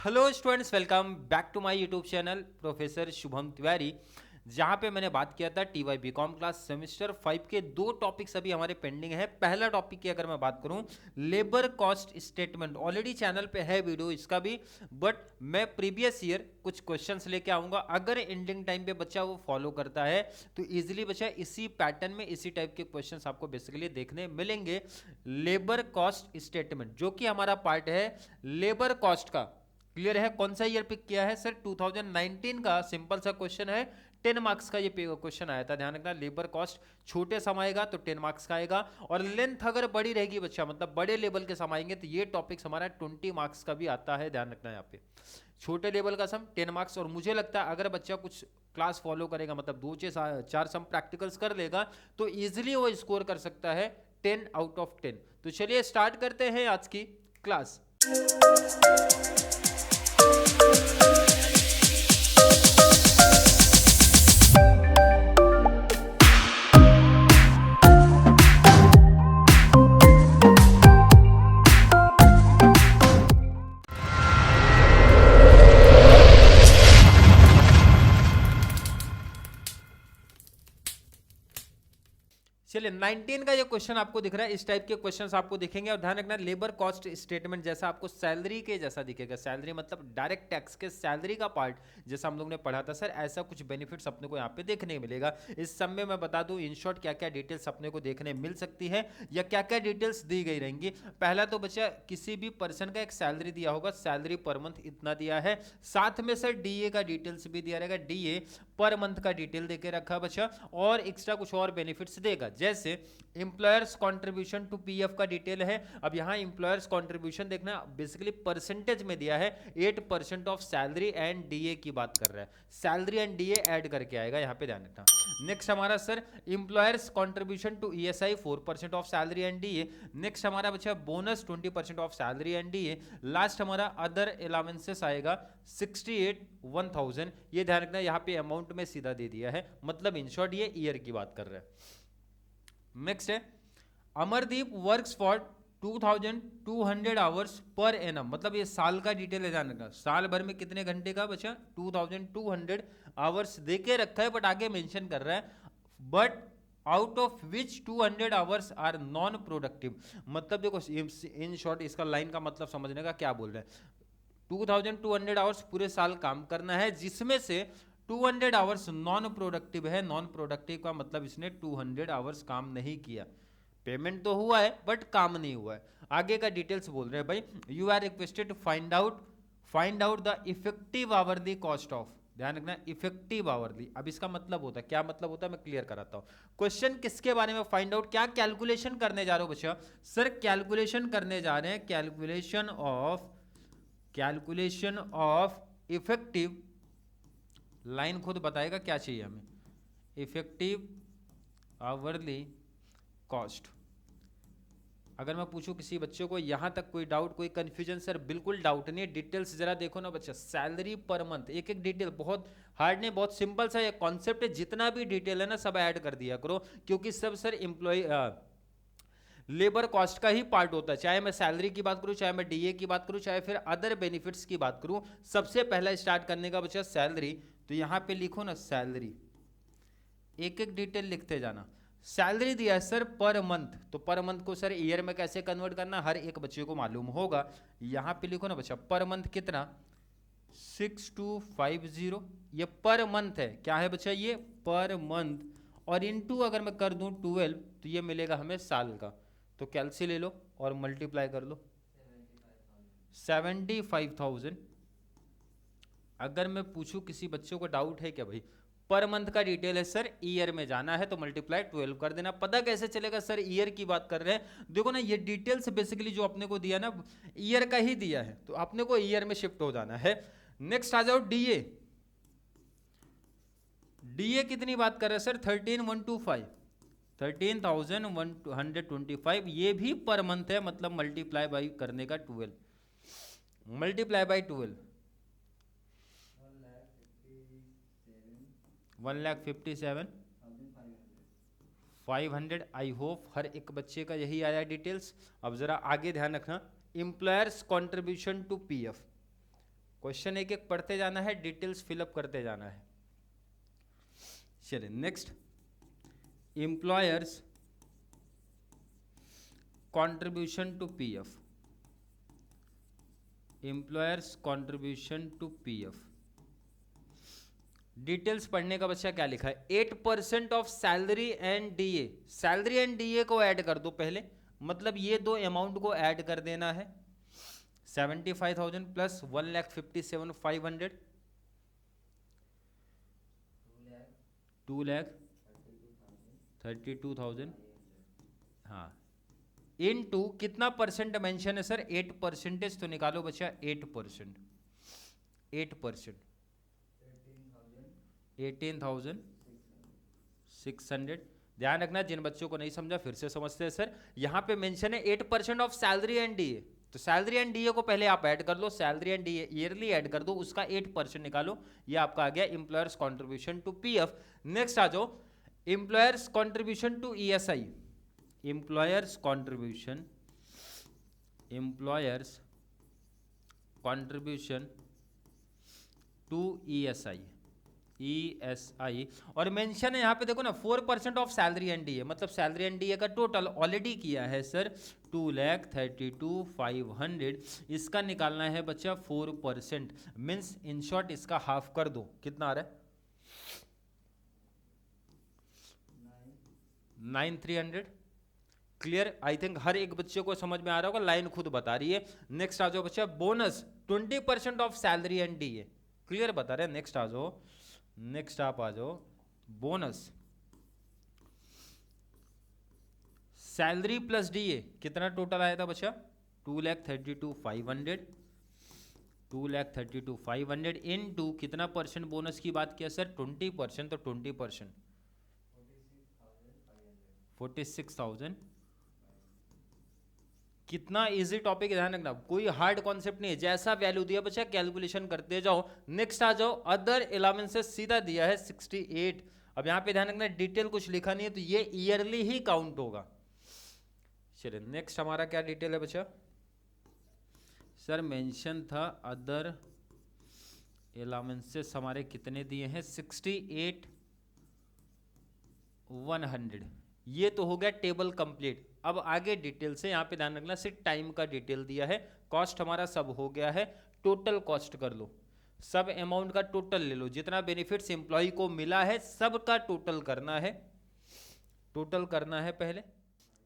Hello students, welcome back to my YouTube channel professor Shubham Tiwari. जहाँ पे मैंने बात किया था टीवाई बीकॉम क्लास सेमेस्टर 5 के दो टॉपिक्स अभी हमारे पेंडिंग है। पहला टॉपिक की अगर मैं बात करूँ, labour cost statement, already channel पे है वीडियो इसका भी, बट मैं प्रीवियस ईयर कुछ क्वेश्चंस लेके आऊँगा। अगर एंडिंग टाइम पे बच्चा वो फॉलो करता है तो ईजिली बच्चा इसी पैटर्न में इसी टाइप के क्वेश्चंस आपको बेसिकली देखने मिलेंगे। लेबर कॉस्ट स्टेटमेंट जो कि हमारा पार्ट है लेबर कॉस्ट का। क्लियर है? कौन सा ईयर पिक किया है सर? 2019 का सिंपल सा क्वेश्चन है, 10 मार्क्स का ये क्वेश्चन आया था। ध्यान रखना, लेबर कॉस्ट छोटे सम आएगा तो 10 मार्क्स का आएगा, और लेंथ अगर बड़ी रहेगी बच्चा, मतलब बड़े लेवल के सम आएंगे तो ये टॉपिक्स हमारा 20 मार्क्स का भी आता है। ध्यान रखना, यहाँ पे छोटे लेवल का सम 10 मार्क्स। और मुझे लगता है अगर बच्चा कुछ क्लास फॉलो करेगा, मतलब 2 से 4 सम प्रैक्टिकल्स कर लेगा तो इजिली वो स्कोर कर सकता है 10 आउट ऑफ 10। तो चलिए स्टार्ट करते हैं आज की क्लास। चलिए 19 का ये क्वेश्चन आपको दिख रहा है, इस टाइप के क्वेश्चंस आपको दिखेंगे। और ध्यान रखना, लेबर कॉस्ट स्टेटमेंट जैसा आपको सैलरी के जैसा दिखेगा। सैलरी मतलब डायरेक्ट टैक्स के सैलरी का पार्ट, जैसा हम लोग ने पढ़ा था सर, ऐसा कुछ बेनिफिट्स अपने को यहाँ पे देखने को मिलेगा। इस सब में मैं बता दूं इन शॉर्ट क्या क्या डिटेल्स अपने को देखने मिल सकती है या क्या क्या डिटेल्स दी गई रहेंगी। पहला तो बच्चा किसी भी पर्सन का एक सैलरी दिया होगा, सैलरी पर मंथ इतना दिया है, साथ में सर डीए का डिटेल्स भी दिया रहेगा, डीए पर मंथ का डिटेल देके रखा बच्चा, और एक्स्ट्रा कुछ और बेनिफिट्स देगा। जैसे एम्प्लॉयर्स कंट्रीब्यूशन टू पीएफ का डिटेल है। अब यहाँ एम्प्लॉयर्स कंट्रीब्यूशन देखना, बेसिकली परसेंटेज में दिया है 8% ऑफ सैलरी एंड डीए की बात कर रहा है, सैलरी एंड डीए ऐड करके आएगा, यहाँ पे ध्यान रखना। नेक्स्ट हमारा sir employers contribution to ESI 4% of salary and DA. Next हमारा बच्चा bonus 20% of salary and DA. Last हमारा अदर अलाउंसेस आएगा 68,1000। ये ध्यान रखना, यहाँ पे अमाउंट में सीधा दे दिया है, मतलब इन शॉर्ट ये ईयर की बात कर रहा है। नेक्स्ट है Amardeep works for 2200 hours per annum, मतलब ये साल का डिटेल है। ध्यान रखना, साल भर में कितने घंटे का बचा, 2200 आवर्स देके रखा है, बट आगे मेंशन कर रहा है but out of which 200 hours are non productive. मतलब देखो इन शॉर्ट इसका लाइन का मतलब समझने का क्या बोल रहे हैं, 2200 आवर्स पूरे साल काम करना है, जिसमें से 200 आवर्स नॉन प्रोडक्टिव है। नॉन प्रोडक्टिव का मतलब इसने 200 आवर्स काम नहीं किया, पेमेंट तो हुआ है बट काम नहीं हुआ है। आगे का डिटेल्स बोल रहे हैं भाई, you are requested to find out the effective hourly cost of. ध्यान रखना, इफेक्टिव आवरली। अब इसका मतलब होता है, क्या मतलब होता है मैं क्लियर कराता हूं। क्वेश्चन किसके बारे में फाइंड आउट, क्या कैलकुलेशन करने जा रहे हो बच्चा? सर कैलकुलेशन करने जा रहे हैं, कैलकुलेशन ऑफ इफेक्टिव, लाइन खुद बताएगा क्या चाहिए हमें, इफेक्टिव आवरली कॉस्ट। अगर मैं पूछूं किसी बच्चे को यहां तक कोई डाउट, कोई कंफ्यूजन? सर बिल्कुल डाउट नहीं है, डिटेल्स जरा देखो ना बच्चा। सैलरी पर मंथ, एक एक डिटेल, बहुत हार्ड नहीं, बहुत सिंपल सा ये कॉन्सेप्ट है। जितना भी डिटेल है ना सब ऐड कर दिया करो, क्योंकि सब सर एम्प्लॉय लेबर कॉस्ट का ही पार्ट होता है। चाहे मैं सैलरी की बात करूं, चाहे मैं डीए की बात करूं, चाहे फिर अदर बेनिफिट्स की बात करूं, सबसे पहला स्टार्ट करने का बच्चा सैलरी। तो यहां पे लिखो ना सैलरी, एक एक डिटेल लिखते जाना। सैलरी दिया है सर पर मंथ, तो पर मंथ को सर ईयर में कैसे कन्वर्ट करना हर एक बच्चे को मालूम होगा। यहां पे लिखो ना बच्चा पर मंथ कितना, 6250। ये पर मंथ है, क्या है बच्चा ये पर मंथ, और इनटू अगर मैं कर दूं 12 तो ये मिलेगा हमें साल का। तो कैलसी ले लो और मल्टीप्लाई कर लो, 75,000। अगर मैं पूछूं किसी बच्चों को डाउट है क्या भाई, पर मंथ का डिटेल है सर, ईयर में जाना है तो मल्टीप्लाई 12 कर देना। पता कैसे चलेगा सर ईयर की बात कर रहे हैं? देखो ना ये डिटेल्स बेसिकली जो अपने को दिया ना, ईयर का ही दिया है, तो अपने को ईयर में शिफ्ट हो जाना है। नेक्स्ट आ जाओ डीए। डीए कितनी बात कर रहे हैं सर, 13,125, 13,125। ये भी पर मंथ है, मतलब मल्टीप्लाई बाई करने का 12, मल्टीप्लाई बाई 12, 1,57,500। आई होप हर एक बच्चे का यही आया डिटेल्स। अब जरा आगे ध्यान रखना, employers contribution to PF. Question एक एक पढ़ते जाना है, डिटेल्स फिलअप करते जाना है। चलिए next, employers contribution to PF, employers contribution to PF. Details पढ़ने का बच्चा क्या लिखा है, 8% of salary and DA, salary and DA को ऐड कर दो पहले, मतलब ये दो अमाउंट को ऐड कर देना है। 75,000 प्लस 1,57,500, 2,32,000, हाँ, इन टू कितना परसेंट मेंशन है सर, 8%, तो निकालो बच्चा 8%, 8%, 18,600। ध्यान रखना, जिन बच्चों को नहीं समझा फिर से समझते हैं सर। यहाँ पे मेंशन है 8% ऑफ सैलरी एंड डीए, तो सैलरी एंड डीए को पहले आप ऐड कर लो, salary and DA yearly add कर दो, उसका 8% निकालो, ये आपका आ गया employers contribution to PF. Next आ जाओ, employers contribution to ESI, employers contribution, employers contribution to ESI, ESI, और मेंशन है यहाँ पे देखो ना 4% ऑफ सैलरी एंड डीए, मतलब सैलरी एंड डीए का टोटल ऑलरेडी किया है सर 2,32,500, इसका निकालना है बच्चा 4%, मीन्स इन शॉर्ट इसका हाफ कर दो, कितना आ रहा है 9,300। क्लियर, आई थिंक हर एक बच्चे को समझ में आ रहा होगा, लाइन खुद बता रही है। नेक्स्ट आ जाओ बच्चा, bonus 20% of salary and DA, clear बता रहे हैं। नेक्स्ट आ जाओ, नेक्स्ट आप आ जाओ, बोनस सैलरी प्लस डीए कितना टोटल आया था बच्चा, 2,32,500, 2,32,500 इन टू कितना परसेंट बोनस की बात किया सर, 20%, तो 20% 46,000। कितना इजी टॉपिक है, ध्यान रखना, कोई हार्ड कॉन्सेप्ट नहीं है, जैसा वैल्यू दिया बच्चा कैलकुलेशन करते जाओ। नेक्स्ट आ जाओ, अदर अलाउंसेस सीधा दिया है 68। अब यहाँ पे ध्यान रखना, डिटेल कुछ लिखा नहीं है, तो ये ईयरली ही काउंट होगा। चलिए नेक्स्ट हमारा क्या डिटेल है बच्चा, सर मेंशन था अदर अलाउंसेस हमारे कितने दिए हैं, 68,100, ये तो हो गया टेबल कंप्लीट। अब आगे डिटेल से यहाँ पे ध्यान रखना, सिर्फ टाइम का डिटेल दिया है, कॉस्ट हमारा सब हो गया है, टोटल कॉस्ट कर लो, सब अमाउंट का टोटल ले लो, जितना बेनिफिट्स एम्प्लॉय को मिला है सब का टोटल करना है, टोटल करना है पहले।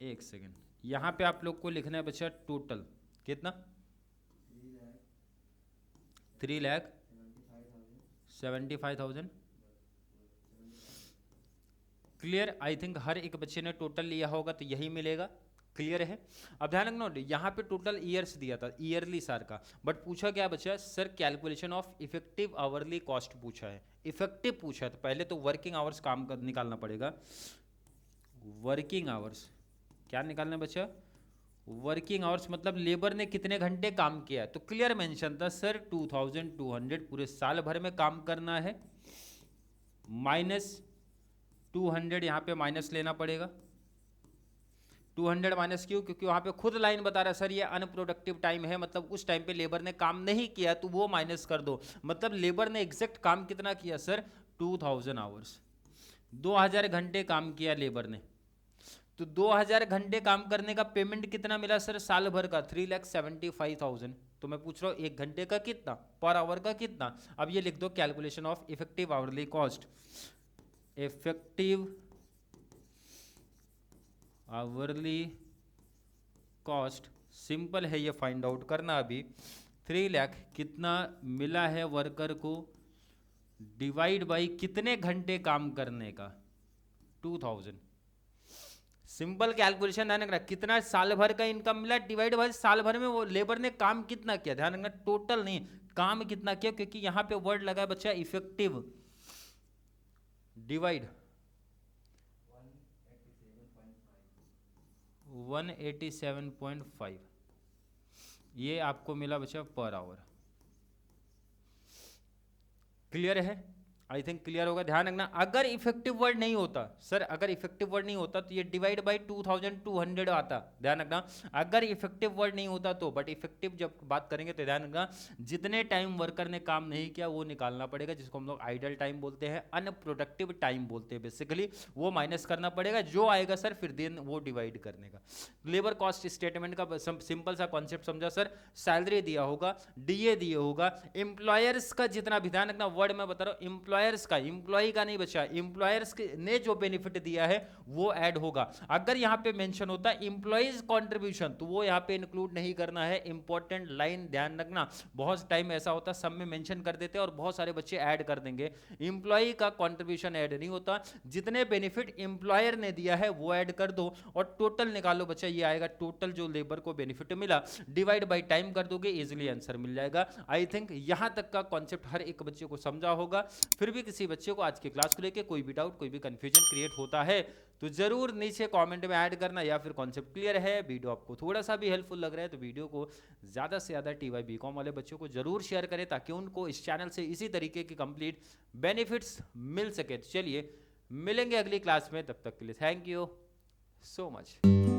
एक सेकेंड, यहाँ पे आप लोग को लिखना है बच्चा टोटल कितना, 3,75,000। क्लियर, आई थिंक हर एक बच्चे ने टोटल लिया होगा तो यही मिलेगा, क्लियर है। अब ध्यान रखना, यहाँ पे टोटल ईयर्स दिया था, ईयरली सार का, बट पूछा क्या बच्चा sir, calculation of effective hourly cost पूछा है, इफेक्टिव पूछा है, तो पहले तो वर्किंग आवर्स काम कर निकालना पड़ेगा, वर्किंग आवर्स क्या निकालना है बच्चा, वर्किंग आवर्स मतलब लेबर ने कितने घंटे काम किया है, तो क्लियर मेंशन था सर 2,200 पूरे साल भर में काम करना है, माइनस 200 यहाँ पे माइनस लेना पड़ेगा, 200 माइनस क्यों, क्योंकि वहाँ पे खुद लाइन बता रहा है सर ये अनप्रोडक्टिव टाइम है, मतलब उस टाइम पे लेबर ने काम नहीं किया तो वो माइनस कर दो, मतलब लेबर ने एग्जैक्ट काम कितना किया सर 2,000 आवर्स, 2,000 घंटे काम किया लेबर ने, तो 2,000 घंटे काम करने का पेमेंट कितना मिला सर साल भर का, 3,75,000। तो मैं पूछ रहा हूँ 1 घंटे का कितना, पर आवर का कितना। अब ये लिख दो calculation of effective hourly cost, effective hourly cost, simple है ये फाइंड आउट करना। अभी 3 लाख कितना मिला है वर्कर को, डिवाइड बाई कितने घंटे काम करने का, 2,000। सिंपल कैलकुलेशन, ध्यान रखना कितना साल भर का इनकम मिला डिवाइड बाई साल भर में वो लेबर ने काम कितना किया, ध्यान रखना टोटल नहीं, काम कितना किया, क्योंकि यहां पे वर्ड लगा है बच्चा इफेक्टिव, डिवाइड 187.5, ये आपको मिला बच्चा पर आवर, क्लियर है। आई थिंक क्लियर होगा। ध्यान रखना, अगर इफेक्टिव वर्ड नहीं होता सर, अगर इफेक्टिव वर्ड नहीं होता तो ये डिवाइड बाय 2200 आता। ध्यान रखना, अगर इफेक्टिव वर्ड नहीं होता तो, बट इफेक्टिव जब बात करेंगे तो ध्यान रखना जितने टाइम वर्कर ने काम नहीं किया वो निकालना पड़ेगा, जिसको हम लोग आइडल टाइम बोलते हैं, अनप्रोडक्टिव टाइम बोलते हैं बेसिकली, वो माइनस करना पड़ेगा, जो आएगा सर फिर देन वो डिवाइड करने का। लेबर कॉस्ट स्टेटमेंट का सिंपल सा कॉन्सेप्ट समझा सर, सैलरी दिया होगा, डीए दिया होगा, एम्प्लॉयर्स का जितना भी, ध्यान रखना वर्ड मैं बता रहा हूं, एम्प्लॉयर्स का, एम्प्लॉय का नहीं बचा, एम्प्लॉयर्स ने जो बेनिफिट दिया है वो ऐड होगा। अगर यहां पे मेंशन होता एम्प्लॉयज कंट्रीब्यूशन तो वो यहां पे इंक्लूड नहीं करना है, इंपॉर्टेंट लाइन ध्यान रखना। बहुत टाइम ऐसा होता है सब में मेंशन कर देते हैं और बहुत सारे बच्चे ऐड कर देंगे, एम्प्लॉय का कंट्रीब्यूशन ऐड नहीं होता, जितने बेनिफिट एम्प्लॉयर ने दिया है वो ऐड कर दो और टोटल निकालो बच्चा, ये आएगा टोटल जो लेबर को बेनिफिट मिला, डिवाइड बाय टाइम कर दोगे, इजीली आंसर मिल जाएगा। आई थिंक यहां तक का कॉन्सेप्ट हर एक बच्चे को समझा होगा। फिर भी किसी बच्चे को आज की क्लास को लेके कोई भी डाउट, कोई भी कंफ्यूजन क्रिएट होता है तो जरूर नीचे कमेंट में ऐड करना, या फिर कॉन्सेप्ट क्लियर है, वीडियो आपको थोड़ा सा भी हेल्पफुल लग रहा है तो वीडियो को ज़्यादा से ज़्यादा TY BCom वाले बच्चों को जरूर शेयर करें ताकि उनको इस चैनल से इसी तरीके की कंप्लीट बेनिफिट्स मिल सके। तो चलिए मिलेंगे अगली क्लास में, तब तक के लिए थैंक यू सो मच।